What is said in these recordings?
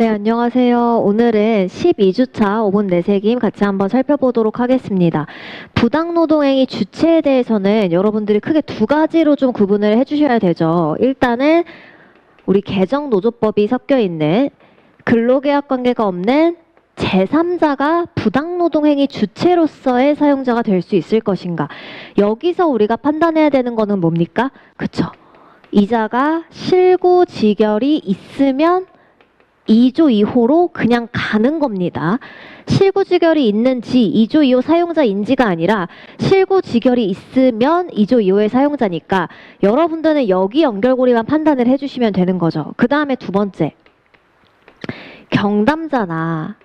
네, 안녕하세요. 오늘은 12주차 5분 내세김 같이 한번 살펴보도록 하겠습니다. 부당노동행위 주체에 대해서는 여러분들이 크게 두 가지로 좀 구분을 해주셔야 되죠. 일단은 우리 개정노조법이 섞여 있는 근로계약 관계가 없는 제3자가 부당노동행위 주체로서의 사용자가 될 수 있을 것인가. 여기서 우리가 판단해야 되는 거는 뭡니까? 그쵸. 이자가 실구지결이 있으면 2조 2호로 그냥 가는 겁니다. 실구지결이 있는지 2조 2호 사용자인지가 아니라 실구지결이 있으면 2조 2호의 사용자니까 여러분들은 여기 연결고리만 판단을 해주시면 되는 거죠. 그 다음에 두 번째, 경담자나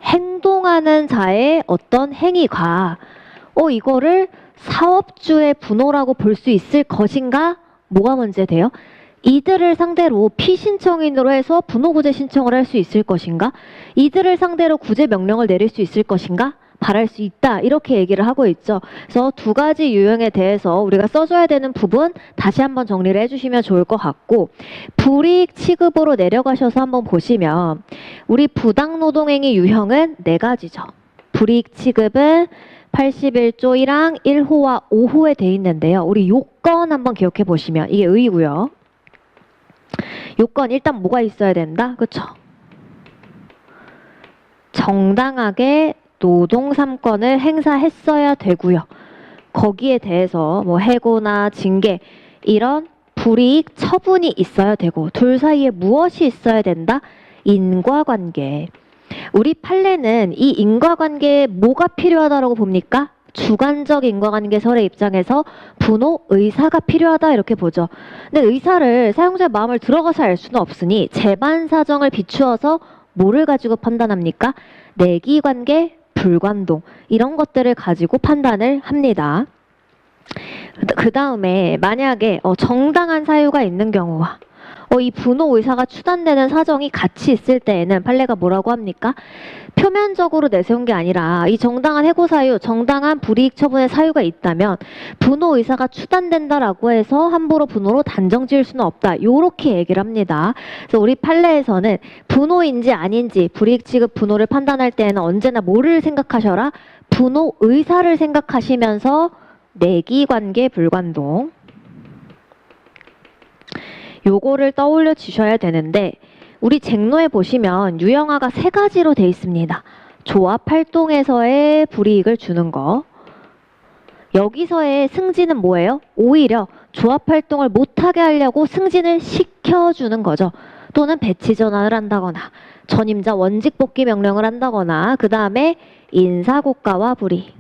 행동하는 자의 어떤 행위가 이거를 사업주의 분호라고 볼 수 있을 것인가? 뭐가 문제돼요? 이들을 상대로 피신청인으로 해서 분호구제 신청을 할 수 있을 것인가? 이들을 상대로 구제 명령을 내릴 수 있을 것인가? 바랄 수 있다. 이렇게 얘기를 하고 있죠. 그래서 두 가지 유형에 대해서 우리가 써줘야 되는 부분 다시 한번 정리를 해주시면 좋을 것 같고, 불이익 취급으로 내려가셔서 한번 보시면 우리 부당노동행위 유형은 네 가지죠. 불이익 취급은 81조 1항 1호와 5호에 돼 있는데요. 우리 요건 한번 기억해 보시면 이게 의의고요. 요건 일단 뭐가 있어야 된다? 그쵸? 정당하게 노동 3권을 행사했어야 되고요. 거기에 대해서 뭐 해고나 징계 이런 불이익 처분이 있어야 되고, 둘 사이에 무엇이 있어야 된다? 인과관계. 우리 판례는 이 인과관계에 뭐가 필요하다고 봅니까? 주관적 인과관계설의 입장에서 분호 의사가 필요하다 이렇게 보죠. 근데 의사를 사용자의 마음을 들어가서 알 수는 없으니 재반 사정을 비추어서 뭐를 가지고 판단합니까? 내기관계, 불관동 이런 것들을 가지고 판단을 합니다. 그 다음에 만약에 정당한 사유가 있는 경우와 이 분호 의사가 추단되는 사정이 같이 있을 때에는 판례가 뭐라고 합니까? 표면적으로 내세운 게 아니라 이 정당한 해고 사유, 정당한 불이익 처분의 사유가 있다면 분호 의사가 추단된다라고 해서 함부로 분호로 단정 지을 수는 없다. 요렇게 얘기를 합니다. 그래서 우리 판례에서는 분호인지 아닌지 불이익 취급 분호를 판단할 때에는 언제나 뭐를 생각하셔라? 분호 의사를 생각하시면서 내기관계 불관동 요거를 떠올려 주셔야 되는데, 우리 쟁노에 보시면 유형화가 세 가지로 돼 있습니다. 조합 활동에서의 불이익을 주는 거. 여기서의 승진은 뭐예요? 오히려 조합 활동을 못하게 하려고 승진을 시켜주는 거죠. 또는 배치 전환을 한다거나 전임자 원직 복귀 명령을 한다거나, 그 다음에 인사고과와 불이익.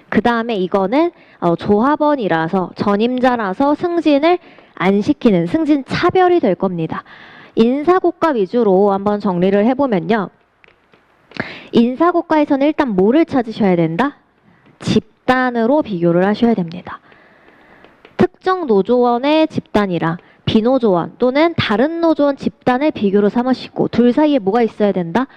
그 다음에 이거는 조합원이라서 전임자라서 승진을 안 시키는 승진 차별이 될 겁니다. 인사고과 위주로 한번 정리를 해보면요. 인사고과에서는 일단 뭐를 찾으셔야 된다? 집단으로 비교를 하셔야 됩니다. 특정 노조원의 집단이랑 비노조원 또는 다른 노조원 집단을 비교로 삼으시고, 둘 사이에 뭐가 있어야 된다?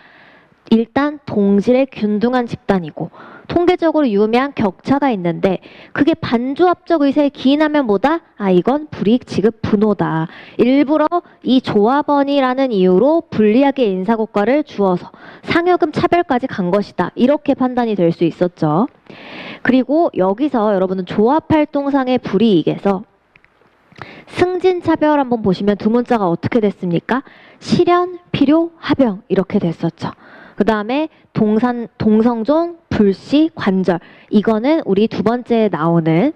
일단 동질의 균등한 집단이고 통계적으로 유의미한 격차가 있는데, 그게 반조합적 의사에 기인하면 뭐다? 이건 불이익 취급 분호다. 일부러 이 조합원이라는 이유로 불리하게 인사고과를 주어서 상여금 차별까지 간 것이다. 이렇게 판단이 될 수 있었죠. 그리고 여기서 여러분은 조합활동상의 불이익에서 승진 차별 한번 보시면 두 문자가 어떻게 됐습니까? 실현, 필요, 합영 이렇게 됐었죠. 그 다음에 동성종, 불시, 관절. 이거는 우리 두 번째에 나오는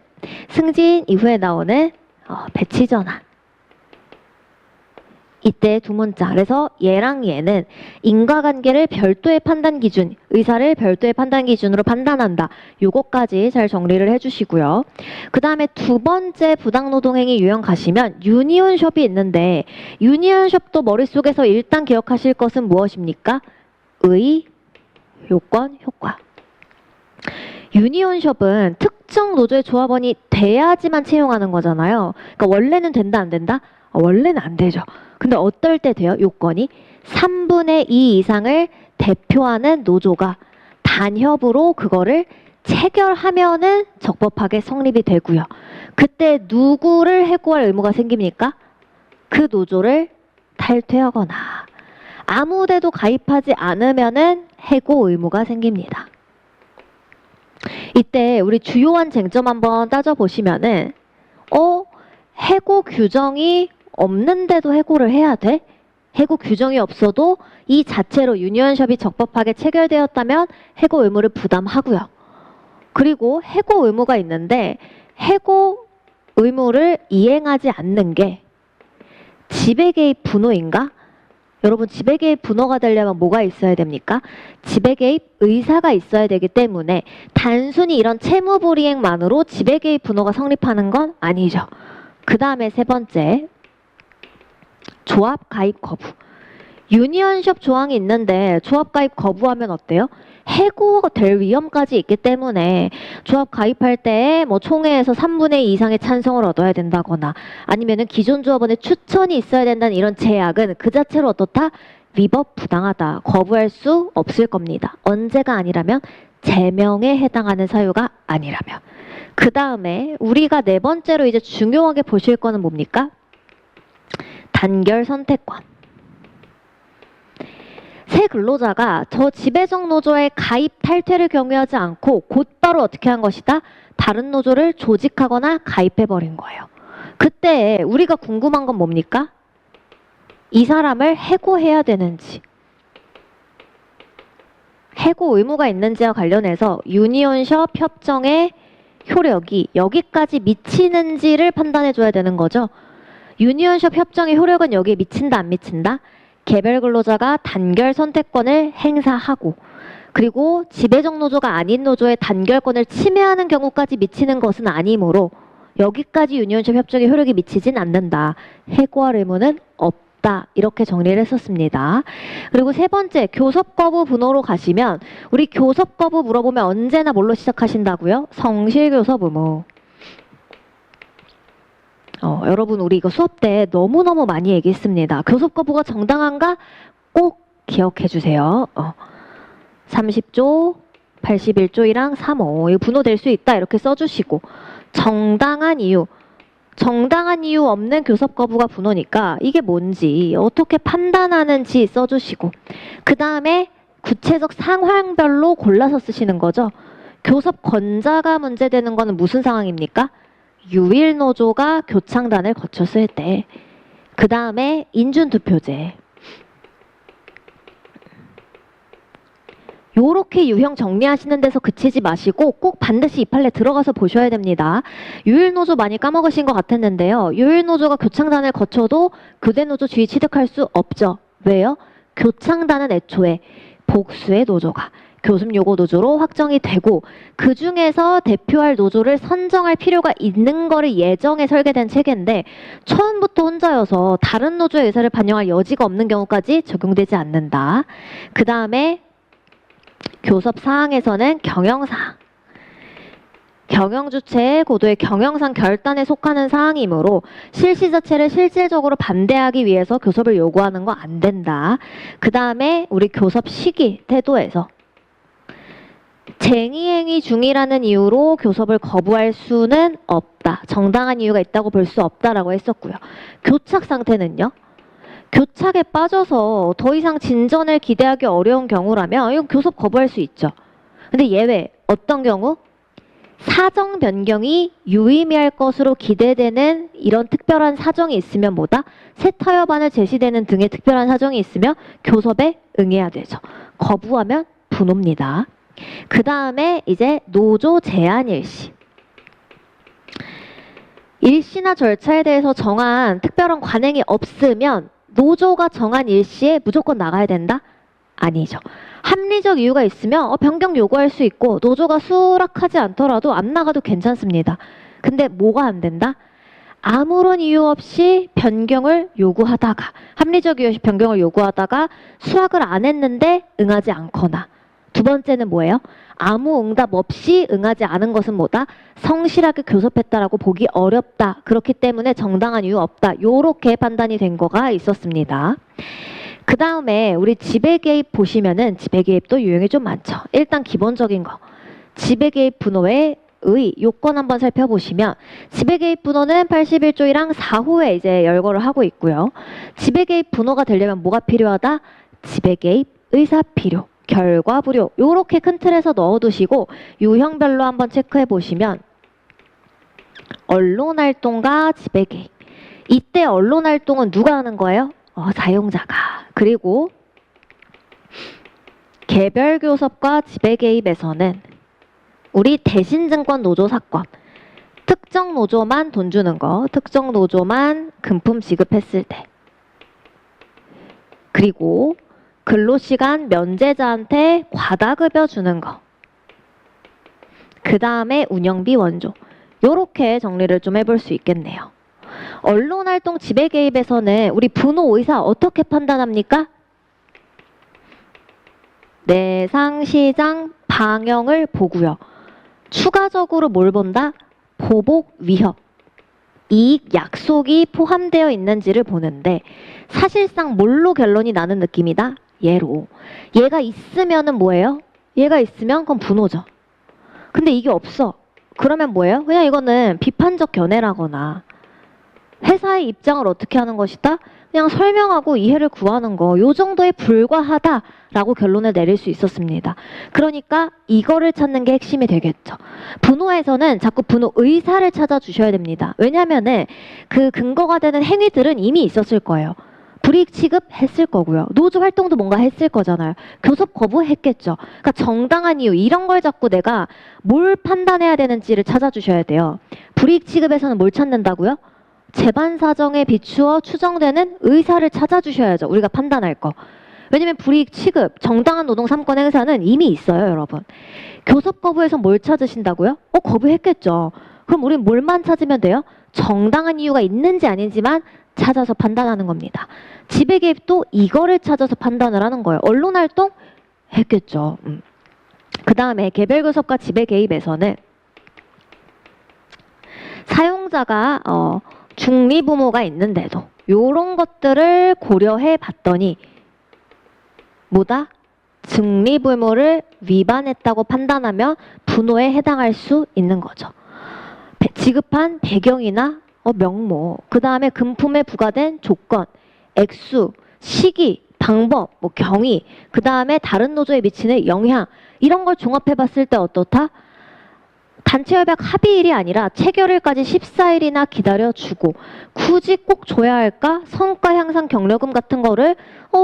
승진 이후에 나오는 배치 전환. 이때 두 문자. 그래서 얘랑 얘는 인과관계를 별도의 판단 기준, 의사를 별도의 판단 기준으로 판단한다. 요거까지 잘 정리를 해주시고요. 그 다음에 두 번째 부당노동행위 유형 가시면 유니온숍이 있는데, 유니온숍도 머릿속에서 일단 기억하실 것은 무엇입니까? 의, 요건, 효과. 유니온숍은 특정 노조의 조합원이 돼야지만 채용하는 거잖아요. 그러니까 원래는 된다, 안 된다? 원래는 안 되죠. 근데 어떨 때 돼요? 요건이 3분의 2 이상을 대표하는 노조가 단협으로 그거를 체결하면은 적법하게 성립이 되고요. 그때 누구를 해고할 의무가 생깁니까? 그 노조를 탈퇴하거나 아무 데도 가입하지 않으면은 해고 의무가 생깁니다. 이때 우리 주요한 쟁점 한번 따져보시면은 해고 규정이 없는데도 해고를 해야 돼? 해고 규정이 없어도 이 자체로 유니언샵이 적법하게 체결되었다면 해고 의무를 부담하고요. 그리고 해고 의무가 있는데 해고 의무를 이행하지 않는 게 지배개입 분호인가? 여러분 지배개입 분호가 되려면 뭐가 있어야 됩니까? 지배개입 의사가 있어야 되기 때문에 단순히 이런 채무불이행만으로 지배개입 분호가 성립하는 건 아니죠. 그 다음에 세 번째, 조합 가입 거부. 유니언샵 조항이 있는데 조합 가입 거부하면 어때요? 해고가 될 위험까지 있기 때문에 조합 가입할 때 뭐 총회에서 3분의 2 이상의 찬성을 얻어야 된다거나 아니면은 기존 조합원의 추천이 있어야 된다는 이런 제약은 그 자체로 어떻다? 위법 부당하다. 거부할 수 없을 겁니다. 언제가 아니라면 제명에 해당하는 사유가 아니라면. 그 다음에 우리가 네 번째로 이제 중요하게 보실 거는 뭡니까? 단결 선택권. 새 근로자가 저 지배적 노조에 가입 탈퇴를 경유하지 않고 곧바로 어떻게 한 것이다? 다른 노조를 조직하거나 가입해버린 거예요. 그때 우리가 궁금한 건 뭡니까? 이 사람을 해고해야 되는지, 해고 의무가 있는지와 관련해서 유니온숍 협정의 효력이 여기까지 미치는지를 판단해줘야 되는 거죠. 유니온숍 협정의 효력은 여기에 미친다 안 미친다? 개별 근로자가 단결 선택권을 행사하고 그리고 지배적 노조가 아닌 노조의 단결권을 침해하는 경우까지 미치는 것은 아니므로 여기까지 유니온숍 협정의 효력이 미치진 않는다. 해고할 의무는 없다. 이렇게 정리를 했었습니다. 그리고 세 번째, 교섭 거부 분호로 가시면 우리 교섭 거부 물어보면 언제나 뭘로 시작하신다고요? 성실 교섭 의무. 여러분 우리 이거 수업 때 너무너무 많이 얘기했습니다. 교섭 거부가 정당한가? 꼭 기억해 주세요. 30조, 81조이랑 3호 이거 분호될 수 있다 이렇게 써주시고 정당한 이유 없는 교섭 거부가 분호니까 이게 뭔지 어떻게 판단하는지 써주시고 그 다음에 구체적 상황별로 골라서 쓰시는 거죠. 교섭 권자가 문제되는 거는 무슨 상황입니까? 유일노조가 교창단을 거쳤을 때. 그 다음에 인준투표제. 요렇게 유형 정리하시는 데서 그치지 마시고 꼭 반드시 이 판례 들어가서 보셔야 됩니다. 유일노조 많이 까먹으신 것 같았는데요. 유일노조가 교창단을 거쳐도 교대노조 지위 취득할 수 없죠. 왜요? 교창단은 애초에 복수의 노조가 교섭요구 노조로 확정이 되고 그 중에서 대표할 노조를 선정할 필요가 있는 거를 예정에 설계된 체계인데 처음부터 혼자여서 다른 노조의 의사를 반영할 여지가 없는 경우까지 적용되지 않는다. 그 다음에 교섭 사항에서는 경영사항. 경영주체의 고도의 경영상 결단에 속하는 사항이므로 실시 자체를 실질적으로 반대하기 위해서 교섭을 요구하는 거 안 된다. 그 다음에 우리 교섭 시기, 태도에서 쟁의행위 중이라는 이유로 교섭을 거부할 수는 없다. 정당한 이유가 있다고 볼 수 없다라고 했었고요. 교착 상태는요. 교착에 빠져서 더 이상 진전을 기대하기 어려운 경우라면 이건 교섭 거부할 수 있죠. 근데 예외 어떤 경우? 사정 변경이 유의미할 것으로 기대되는 이런 특별한 사정이 있으면 뭐다? 새 타협안을 제시되는 등의 특별한 사정이 있으면 교섭에 응해야 되죠. 거부하면 분호입니다. 그 다음에 이제 노조 제한 일시. 일시나 절차에 대해서 정한 특별한 관행이 없으면 노조가 정한 일시에 무조건 나가야 된다? 아니죠. 합리적 이유가 있으면 변경 요구할 수 있고 노조가 수락하지 않더라도 안 나가도 괜찮습니다. 근데 뭐가 안 된다? 아무런 이유 없이 변경을 요구하다가 합리적 이유 없이 변경을 요구하다가 수락을 안 했는데 응하지 않거나 두 번째는 뭐예요? 아무 응답 없이 응하지 않은 것은 뭐다? 성실하게 교섭했다라고 보기 어렵다. 그렇기 때문에 정당한 이유 없다. 요렇게 판단이 된 거가 있었습니다. 그 다음에 우리 지배개입 보시면은 지배개입도 유형이 좀 많죠. 일단 기본적인 거. 지배개입 분호의 지배개입의 요건 한번 살펴보시면 지배개입 분호는 81조 1항 4호에 이제 열거를 하고 있고요. 지배개입 분호가 되려면 뭐가 필요하다? 지배개입 의사 필요, 결과 불요. 요렇게 큰 틀에서 넣어두시고 유형별로 한번 체크해 보시면 언론활동과 지배개입. 이때 언론활동은 누가 하는 거예요? 사용자가. 그리고 개별교섭과 지배개입에서는 우리 대신증권 노조 사건, 특정 노조만 돈 주는 거, 특정 노조만 금품 지급했을 때, 그리고 근로시간 면제자한테 과다급여 주는 거, 그 다음에 운영비 원조. 요렇게 정리를 좀 해볼 수 있겠네요. 언론활동 지배개입에서는 우리 분호 의사 어떻게 판단합니까? 내상, 시장, 방영을 보고요. 추가적으로 뭘 본다? 보복, 위협, 이익, 약속이 포함되어 있는지를 보는데 사실상 뭘로 결론이 나는 느낌이다? 얘로. 얘가 있으면은 뭐예요? 얘가 있으면 그건 분호죠. 근데 이게 없어. 그러면 뭐예요? 그냥 이거는 비판적 견해라거나 회사의 입장을 어떻게 하는 것이다? 그냥 설명하고 이해를 구하는 거, 요 정도에 불과하다라고 결론을 내릴 수 있었습니다. 그러니까 이거를 찾는 게 핵심이 되겠죠. 분호에서는 자꾸 분호 의사를 찾아주셔야 됩니다. 왜냐하면은 그 근거가 되는 행위들은 이미 있었을 거예요. 불이익 취급했을 거고요. 노조 활동도 뭔가 했을 거잖아요. 교섭 거부했겠죠. 그러니까 정당한 이유, 이런 걸 잡고 내가 뭘 판단해야 되는지를 찾아주셔야 돼요. 불이익 취급에서는 뭘 찾는다고요? 재반 사정에 비추어 추정되는 의사를 찾아주셔야죠. 우리가 판단할 거. 왜냐면 불이익 취급, 정당한 노동 3권 행사는 이미 있어요, 여러분. 교섭 거부에서 뭘 찾으신다고요? 거부했겠죠. 그럼 우린 뭘만 찾으면 돼요? 정당한 이유가 있는지 아닌지만 찾아서 판단하는 겁니다. 지배개입도 이거를 찾아서 판단을 하는 거예요. 언론활동? 했겠죠. 그 다음에 개별교섭과 지배개입에서는 사용자가 중리부모가 있는데도 이런 것들을 고려해 봤더니 뭐다? 중리부모를 위반했다고 판단하면 분호에 해당할 수 있는 거죠. 지급한 배경이나 명목, 그 다음에 금품에 부과된 조건, 액수, 시기, 방법, 경위, 그 다음에 다른 노조에 미치는 영향, 이런 걸 종합해 봤을 때 어떻다? 단체협약 합의일이 아니라 체결일까지 14일이나 기다려주고 굳이 꼭 줘야 할까? 성과 향상 경력금 같은 거를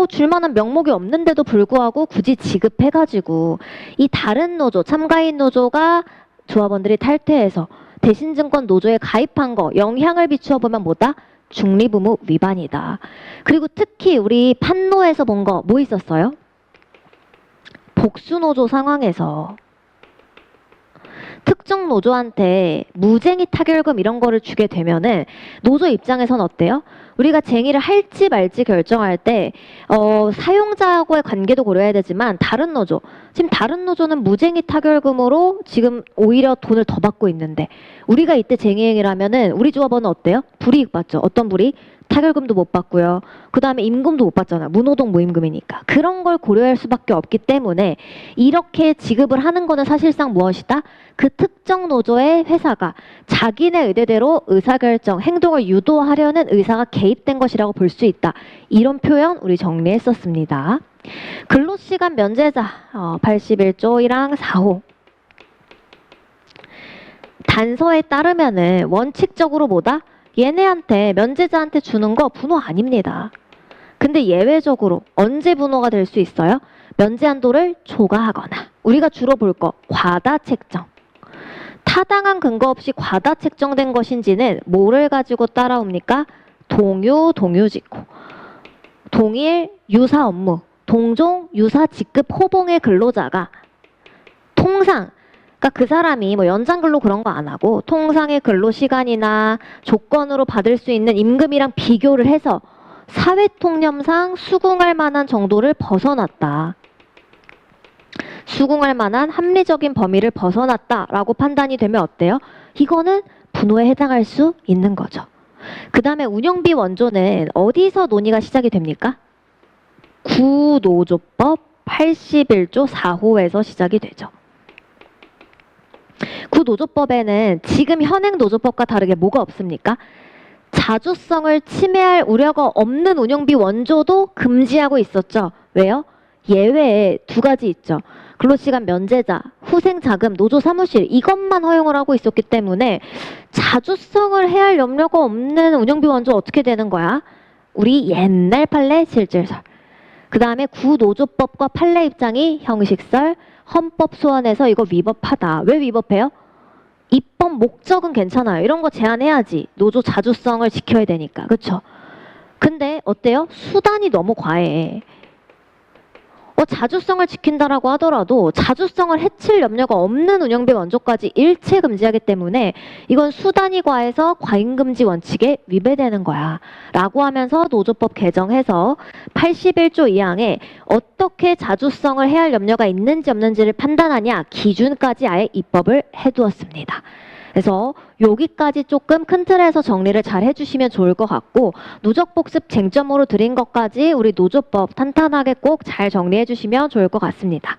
줄 만한 명목이 없는데도 불구하고 굳이 지급해가지고 이 다른 노조, 참가인 노조가 조합원들이 탈퇴해서 대신증권 노조에 가입한 거 영향을 비추어 보면 뭐다? 중리부무 위반이다. 그리고 특히 우리 판노에서 본 거 뭐 있었어요? 복수노조 상황에서 특정 노조한테 무쟁의 타결금 이런 거를 주게 되면은 노조 입장에선 어때요? 우리가 쟁의를 할지 말지 결정할 때 사용자하고의 관계도 고려해야 되지만 다른 노조, 지금 다른 노조는 무쟁의 타결금으로 지금 오히려 돈을 더 받고 있는데 우리가 이때 쟁의행위를 하면은 우리 조합원은 어때요? 불이익 받죠. 어떤 불이익? 타결금도 못 받고요. 그 다음에 임금도 못 받잖아요. 무노동 무임금이니까. 그런 걸 고려할 수밖에 없기 때문에 이렇게 지급을 하는 거는 사실상 무엇이다? 그 특정 노조의 회사가 자기네 의대대로 의사결정, 행동을 유도하려는 의사가 개입된 것이라고 볼 수 있다. 이런 표현 우리 정리했었습니다. 근로시간 면제자 81조 1항 4호 단서에 따르면은 원칙적으로 뭐다? 얘네한테 면제자한테 주는 거 분호 아닙니다. 근데 예외적으로 언제 분호가 될 수 있어요? 면제 한도를 초과하거나 우리가 주로 볼 거 과다 책정. 타당한 근거 없이 과다 책정된 것인지는 뭐를 가지고 따라옵니까? 동유직고 동일 유사 업무, 동종 유사 직급 호봉의 근로자가 통상 그러니까 그 사람이 연장 근로 그런 거 안 하고 통상의 근로 시간이나 조건으로 받을 수 있는 임금이랑 비교를 해서 사회통념상 수긍할 만한 정도를 벗어났다. 수긍할 만한 합리적인 범위를 벗어났다라고 판단이 되면 어때요? 이거는 분호에 해당할 수 있는 거죠. 그 다음에 운영비 원조는 어디서 논의가 시작이 됩니까? 구노조법 81조 4호에서 시작이 되죠. 구노조법에는 지금 현행 노조법과 다르게 뭐가 없습니까? 자주성을 침해할 우려가 없는 운영비 원조도 금지하고 있었죠. 왜요? 예외에 두 가지 있죠. 근로시간 면제자, 후생자금, 노조사무실 이것만 허용을 하고 있었기 때문에 자주성을 해할 염려가 없는 운영비 원조 어떻게 되는 거야? 우리 옛날 판례 실질설. 그 다음에 구노조법과 판례 입장이 형식설, 헌법 소원에서 이거 위법하다. 왜 위법해요? 입법 목적은 괜찮아요. 이런 거 제한해야지. 노조 자주성을 지켜야 되니까. 그쵸? 근데 어때요? 수단이 너무 과해. 자주성을 지킨다라고 하더라도 자주성을 해칠 염려가 없는 운영비 원조까지 일체 금지하기 때문에 이건 수단이 과해서 과잉금지 원칙에 위배되는 거야. 라고 하면서 노조법 개정해서 81조 2항에 어떻게 자주성을 해할 염려가 있는지 없는지를 판단하냐 기준까지 아예 입법을 해두었습니다. 그래서 여기까지 조금 큰 틀에서 정리를 잘 해주시면 좋을 것 같고 누적복습 쟁점으로 드린 것까지 우리 노조법 탄탄하게 꼭 잘 정리해 주시면 좋을 것 같습니다.